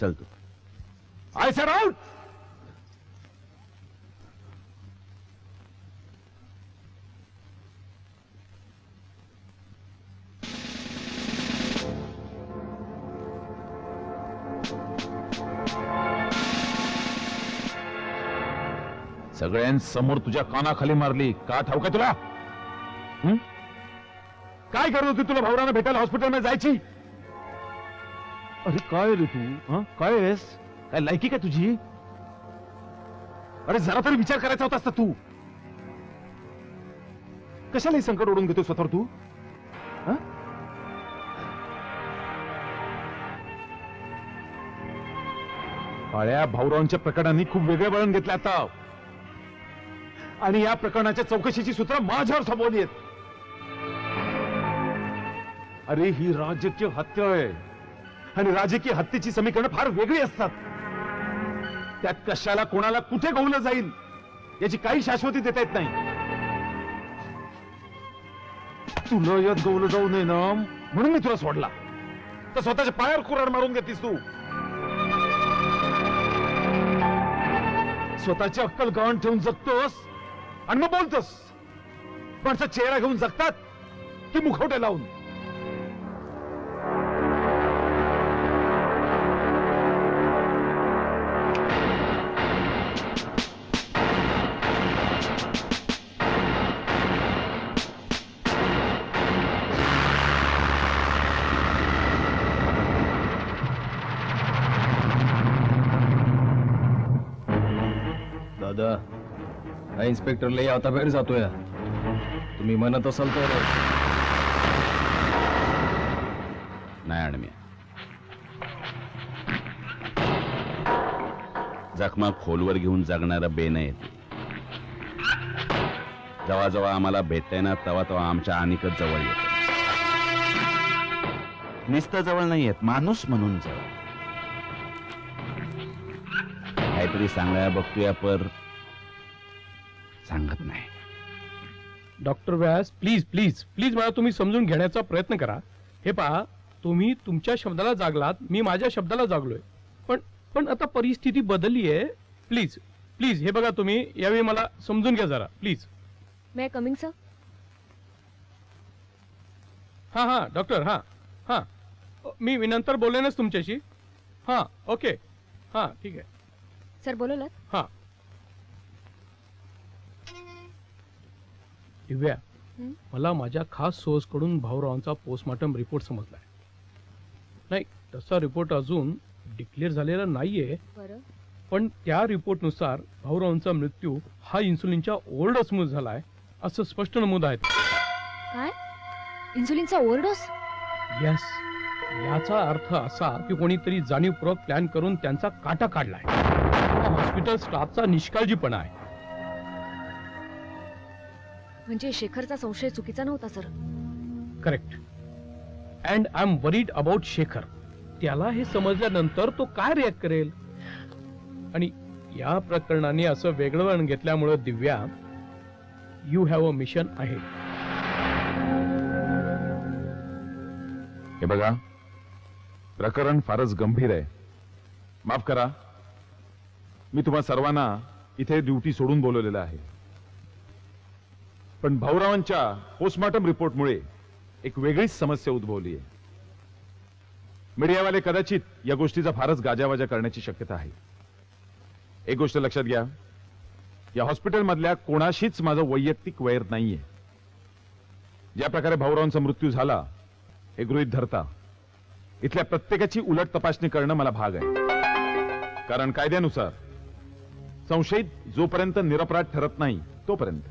चल तू. I said out. सगळ्यांसमोर तुझ्या कानाखाली मारली का ठाऊक आहे तुला? काय करत होती तुला भाऊरांना भेटायला हॉस्पिटलमध्ये जायची? अरे काय रे तू? काय आहेस? काय लायकी काय तुझी? अरे जरा तरी विचार करायचा होतास तू. कशाला हे संकट ओढून घेतो स्वतःवर तू? काळ्या भाऊरावांच्या प्रकरणाने खूप वेगळे वळण घेतले आता, आणि या प्रकरणाच्या चौकशीची सूत्र माझ्यावर सोपवली आहेत. अरे ही राजकीय हत्या आहे, आणि राजकीय हत्येची समीकरणं फार वेगळी असतात. त्यात कशाला कोणाला कुठे गवलं जाईल याची काही शाश्वती देता येत नाही. तुला यात गवलं जाऊ नये ना म्हणून मी तुला सोडला, तर स्वतःच्या पायावर कुऱ्हाड मारून घेतीस तू. स्वतःची अक्कल गहाण ठेवून जगतोस आणि मग बोलतोस. माणसं चेहरा घेऊन जगतात की मुखवटे लावून? दादा, हा इन्स्पेक्टर लई आता बाहेर जातोय. तुम्ही म्हणत असाल तर. नाही आणि मी जखमा खोलवर घेऊन जगणारा बेन आहे. जेव्हा जेव्हा आम्हाला भेटताय ना तेव्हा तेव्हा आमच्या अनिकच जवळ येत. नुसतं जवळ नाही येत, माणूस म्हणून जवळ. काहीतरी सांगायला बघतोय पर सांगत नाही. Doctor Vyas, please please please मला तुम्ही समजून घेण्याचा प्रयत्न करा. हे पहा, तुम्ही तुमच्या शब्दाला जागलात, मी माझ्या शब्दाला जागलोय. पण आता परिस्थिती बदलली आहे. प्लीज प्लीज हे बघा, तुम्ही यावेळी मला समजून घ्या जरा प्लीज. May coming sir? हां हां डॉक्टर, हां हां मी नंतर बोलेनच तुमच्याशी. हां ओके, हां ठीक आहे सर. बोलवलं? हां. दिव्या, मला माझ्या खास सोर्स कडून भाऊरावांचा पोस्टमॉर्टम रिपोर्ट समजलाय. नाही, तसा रिपोर्ट अजून डिक्लेअर झालेला नाहीये, पण त्या रिपोर्ट नुसार भाऊरावांचा मृत्यू हा इन्सुलिनच्या ओव्हरडोसमुळे झालाय असं स्पष्ट नमूद आहे. काय? इन्सुलिनचा ओव्हरडोस? यस. याचा अर्थ असा की कोणीतरी जाणीवपूर्वक प्लॅन करून त्यांचा काटा काढलाय. हॉस्पिटल स्टाफचा निष्काळजीपणा आहे. म्हणजे शेखरचा संशय चुकीचा नव्हता sir? Correct. And I am worried about Shekhar. त्याला हे समजल्यानंतर तो काय रिॲक्ट करेल? आणि या प्रकरणाने असं वेगळं वळण घेतल्यामुळे दिव्या, यू हॅव अ मिशन आहे. हे बघा, प्रकरण फारच गंभीर आहे. माफ करा, मी तुम्हा सर्वांना इथे ड्युटी सोडून बोलवलेलं आहे. पण भाऊरावांच्या पोस्टमॉर्टम रिपोर्टमुळे एक वेगळीच समस्या उद्भवली आहे. मीडियावाले कदाचित या गोष्टीचा फारच गाजावाजा करण्याची शक्यता आहे. एक गोष्ट लक्षात घ्या, या हॉस्पिटलमधल्या कोणाशीच माझं वैयक्तिक वैर नाहीये. ज्या प्रकारे भाऊरावांचा मृत्यू झाला हे गृहीत धरता इथल्या प्रत्येकाची उलट तपासणी करणं मला भाग आहे. कारण कायद्यानुसार संशयित जोपर्यंत निरपराध ठरत नाही तोपर्यंत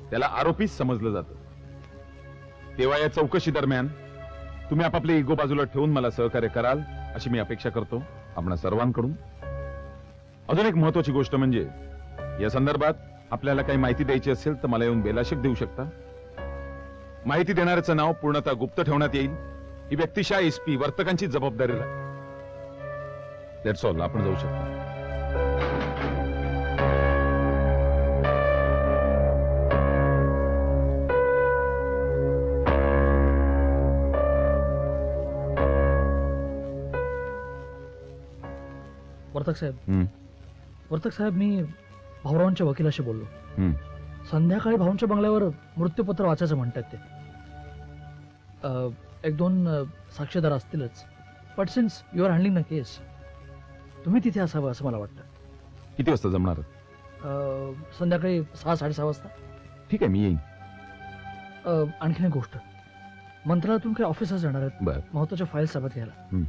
त्याला आरोपीच समजलं जातं. तेव्हा या चौकशी दरम्यान तुम्ही आपापले इगो बाजूला ठेवून मला सहकार्य कराल अशी मी अपेक्षा करतो आपणा सर्वांकडून. अजून एक महत्वाची गोष्ट म्हणजे, या संदर्भात आपल्याला काही माहिती द्यायची असेल तर मला येऊन बेलाशक देऊ शकता. माहिती देणाऱ्याचं नाव पूर्णतः गुप्त ठेवण्यात येईल. ही व्यक्तिशः एसपी वर्तकांची जबाबदारी राहील. That's all. आपण जाऊ शकता. वर्तक साहेब हं, वर्तक साहेब मी भाऊरावांच्या वकिलाशी बोललो. हं. संध्याकाळी भाऊंच्या बंगल्यावर मृत्यूपत्र वाचायचं म्हणतात ते. एक दोन साक्षीदार असतीलच, but since you are handling the case, तुम्ही तिथे असावं असं मला वाटतं. किती वाजता जमणार? संध्याकाळी 6-6:30 वाजता. ठीक आहे, मी येईन. आणखीन एक गोष्ट, मंत्रालयातून काही ऑफिसर्स येणार आहेत बर. महत्वाच्या फाईल्स सोबत घ्यायला. हं.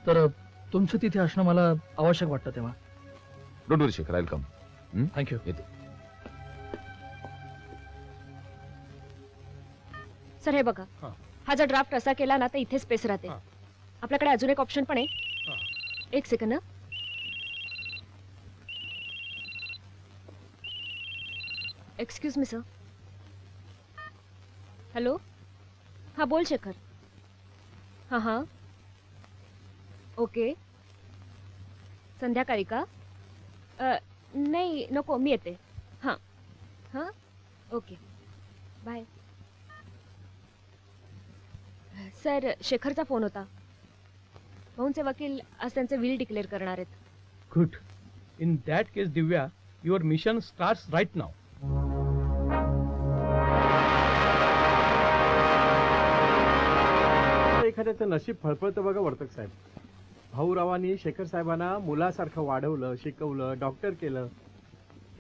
तर तुमचं तिथे असणं मला आवश्यक वाटतं तेव्हा. Don't worry Shekhar, I will come. Thank you. Sir हे बघा, हा. हा जर ड्राफ्ट असा केला ना तर इथे स्पेस राहते. हा. आपल्याकडे अजून एक ऑप्शन पण आहे. हा. एक सेकंड ना. Excuse me sir. हॅलो, हा बोल शेखर. हां हां, ओके. संध्याकाळी का? नाही नको, मी येते. हां हां, ओके, बाय. सर, शेखरचा फोन होता. भाऊंचे वकील आज त्यांचे विल डिक्लेअर करणार आहेत. Good. In that case Divya, your mission starts right now. एखाद्याचं नशीब फळफळतं बघा वर्तक साहेब. भाऊरावांनी शेखर साहेबांना मुलासारखं वाढवलं, शिकवलं, डॉक्टर केलं.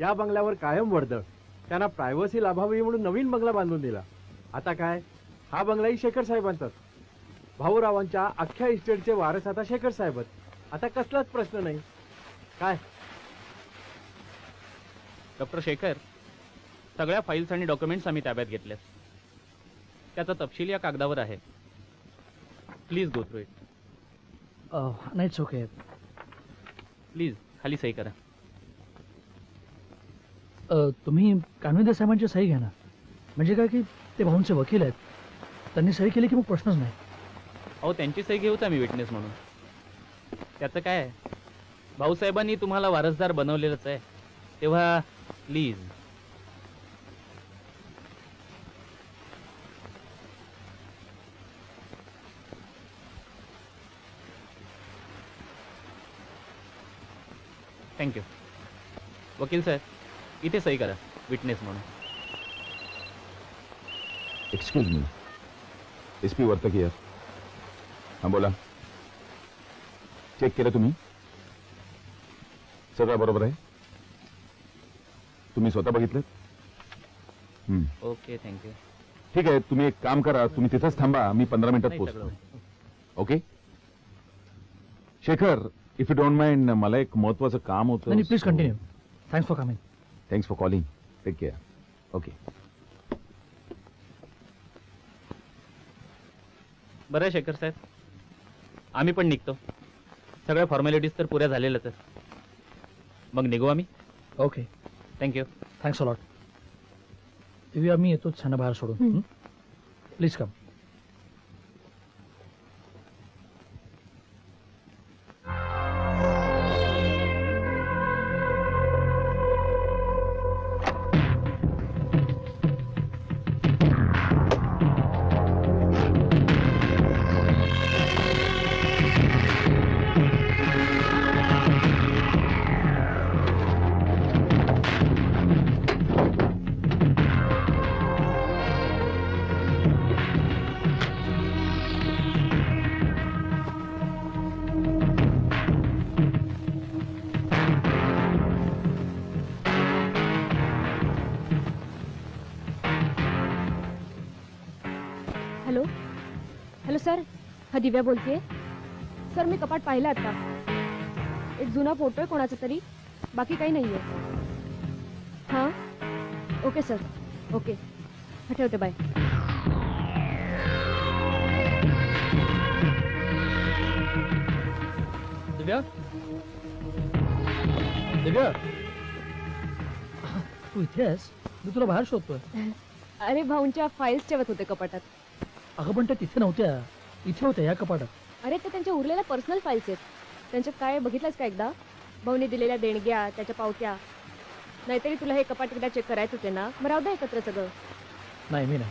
या बंगल्यावर कायम वर्दळ. त्यांना प्रायव्हसी लाभावी म्हणून नवीन बंगला बांधून दिला. आता काय, हा बंगलाही शेखर साहेबांचाच. भाऊरावांच्या अख्ख्या इस्टेटचे वारस आता शेखर साहेबच. आता कसलाच प्रश्न नाही. काय डॉक्टर शेखर, सगळ्या फाईल्स आणि डॉक्युमेंट्स आम्ही ताब्यात घेतल्यात. त्याचा तपशील या कागदावर आहे. Please go through it. नाही, इट्स ओके. प्लीज खाली सही करा. तुम्ही कान्होदे साहेबांची सही घ्या ना. म्हणजे काय की ते भाऊंचे वकील आहेत, त्यांनी सही केली की मग प्रश्नच नाही. अहो, त्यांची सही घेऊच आम्ही विटनेस म्हणून. त्याचं काय आहे, भाऊसाहेबांनी तुम्हाला वारसदार बनवलेलंच आहे, तेव्हा प्लीज. थँक्यू. वकील साहेब, इथे सही करा विटनेस म्हणून. Excuse me, SP Vartak here. हां बोला. चेक केलं तुम्ही? सगळं बरोबर आहे? तुम्ही स्वतः बघितलं? Okay, thank you. ठीक आहे, तुम्ही एक काम करा, तुम्ही तिथंच थांबा, मी 15 मिनिटात नाही, पोहोचतो. सगळं. Okay Shekhar, if you don't mind, मला एक महत्वाचं काम होतं. नाही, please continue. Thanks for coming. Thanks for calling. Take care. Okay. बरं आहे शेखर साहेब, आम्ही पण निघतो. सगळ्या फॉर्मॅलिटीज तर पुऱ्या झालेल्याच आहेत. मग निघू आम्ही. Okay, thank you. Thanks a lot. Divya, मी येतोच छान बाहेर सोडून. Please come. Hello hello sir, हा दिव्या बोलतेय. सर, मी कपाट पाहिलं आता. एक जुना फोटो आहे कोणाचा तरी, बाकी काही नाही आहे. हां, ओके सर, ओके. हा, ठेवते, बाय. दिव्या, दिव्या, तू इथे आहेस? मी तुला बाहेर शोधतोय. अरे, भाऊंच्या फाईल्स ठेवत होते कपाटात. अगं पण त्या तिथे नव्हत्या, इथे होत्या या कपाटात. अरे, ते त्यांच्या उरलेल्या पर्सनल फाईल्स आहेत. त्यांच्यात काय बघितलंस का एकदा? भाऊने दिलेल्या देणग्या, त्याच्या पावत्या. नाहीतरी तुला हे कपाट एकदा चेक करायचं होते ना. मग राहू दे एकत्र सगळं. नाही, मी नाही,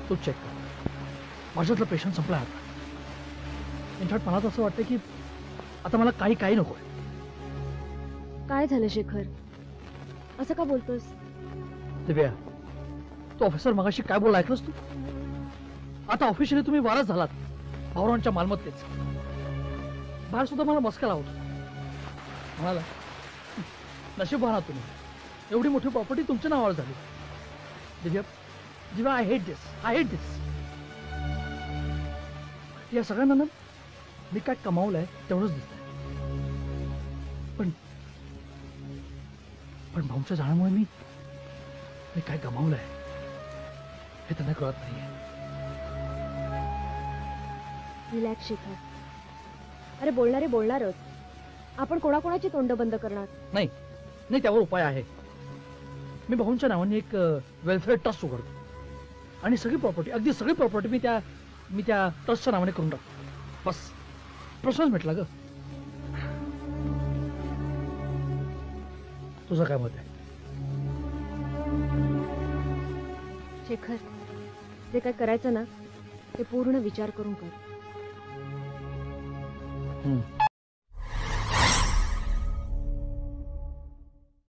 तूच चेक कर. माझ्यातलं पेशन्स संपला आता. इनफॅक्ट मला तर असं वाटतं की आता मला काही नको आहे. काय झालं शेखर? असं का बोलतोस? दिव्या, तो ऑफिसर मगाशी काय बोलला ऐकलंस तू? आता ऑफिशियली तुम्ही वारस झालात भाऊरावांच्या मालमत्तेच. बाहेर सुद्धा मला मस्का लावतो, म्हणाला नशीबवान आहात तुम्ही, एवढी मोठी प्रॉपर्टी तुमच्या नावावर झाली. दिव्या, दिव्या, आय हेट दिस. या सगळ्यांना ना मी काय कमावलंय तेवढंच दिसतंय, पण भाऊच्या जाण्यामुळे मी काय गमावलंय हे त्यांना कळत नाहीये. रिलॅक्स शेखर. अरे बोलणारे बोलणारच. आपण कोणाकोणाची तोंड बंद करणार? नाही नाही, त्यावर उपाय आहे. मी भाऊंच्या नावाने एक वेलफेअर ट्रस्ट उघडतो आणि सगळी प्रॉपर्टी, अगदी सगळी प्रॉपर्टी मी त्या ट्रस्टच्या नावाने करून टाकतो. बस प्रश्नच मिटला ग. तुझं काय मत आहे? शेखर, जे काय करायचं ना ते पूर्ण विचार करून कर. हम्म.